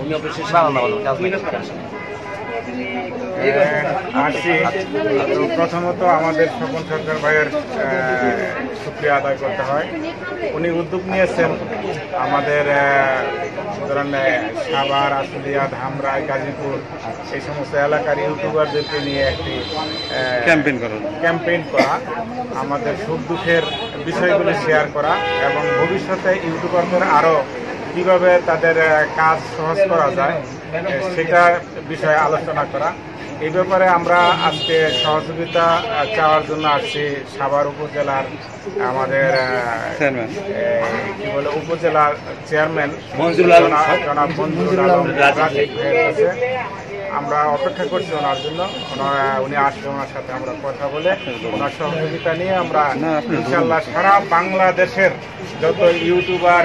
উনি অবশ্যই বাংলা কাজ আসছি। প্রথমত আমাদের স্বপন সরকার ভাইয়ের শুকরিয়া আদায় করতে হয়। উনি উদ্যোগ নিয়েছেন আমাদের ধরেন সাভার, আশুলিয়া, ধামরাই, গাজীপুর এই সমস্ত এলাকার ইউটিউবারদেরকে নিয়ে একটি ক্যাম্পেইন করা, আমাদের সুখ দুঃখের বিষয়গুলি শেয়ার করা এবং ভবিষ্যতে ইউটিউবারদের আরও কীভাবে তাদের কাজ সহজ করা যায় সেটা বিষয়ে আলোচনা করা। এই ব্যাপারে আমরা আজকে সহযোগিতা চাওয়ার জন্য আসছি সাভার উপজেলার আমাদের কি বলে উপজেলার চেয়ারম্যান জনাব মঞ্জুরুল আলম রাজীব ভাইয়ের কাছে। আমরা অপেক্ষা করছি ওনার জন্য, উনি আসলে ওনার সাথে আমরা কথা বলে ওনার সহযোগিতা নিয়ে আমরা ইনশাল্লাহ সারা বাংলাদেশের যত ইউটিউবার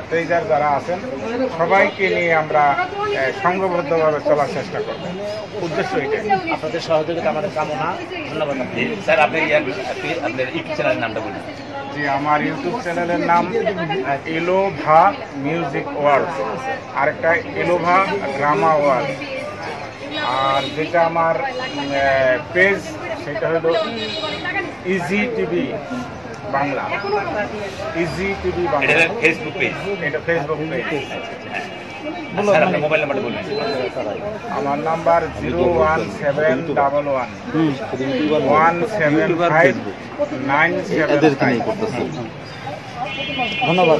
পেজার যারা আছেন সবাইকে নিয়ে আমরা সংঘবদ্ধভাবে চলার চেষ্টা করব। উদ্দেশ্য এটাই। আপনাদের সহযোগিতা আমাদের কামনা। ধন্যবাদ। স্যার আপনি আপনার ইউটিউব চ্যানেলের নামটা বলুন। জি, আমার ইউটিউব চ্যানেলের নাম এলোভা মিউজিক ওয়ার্ল্ড, আরেকটা এলোভা ড্রামা ওয়ার্ল্ড, আর যেটা আমার পেজ সেটা হলো easy TV Bangla. Easy TV Bangla Facebook page. এটা ফেসবুক পেজ। মোবাইল নাম্বারটা বলবেন। আমার নাম্বার 01711175975। ধন্যবাদ।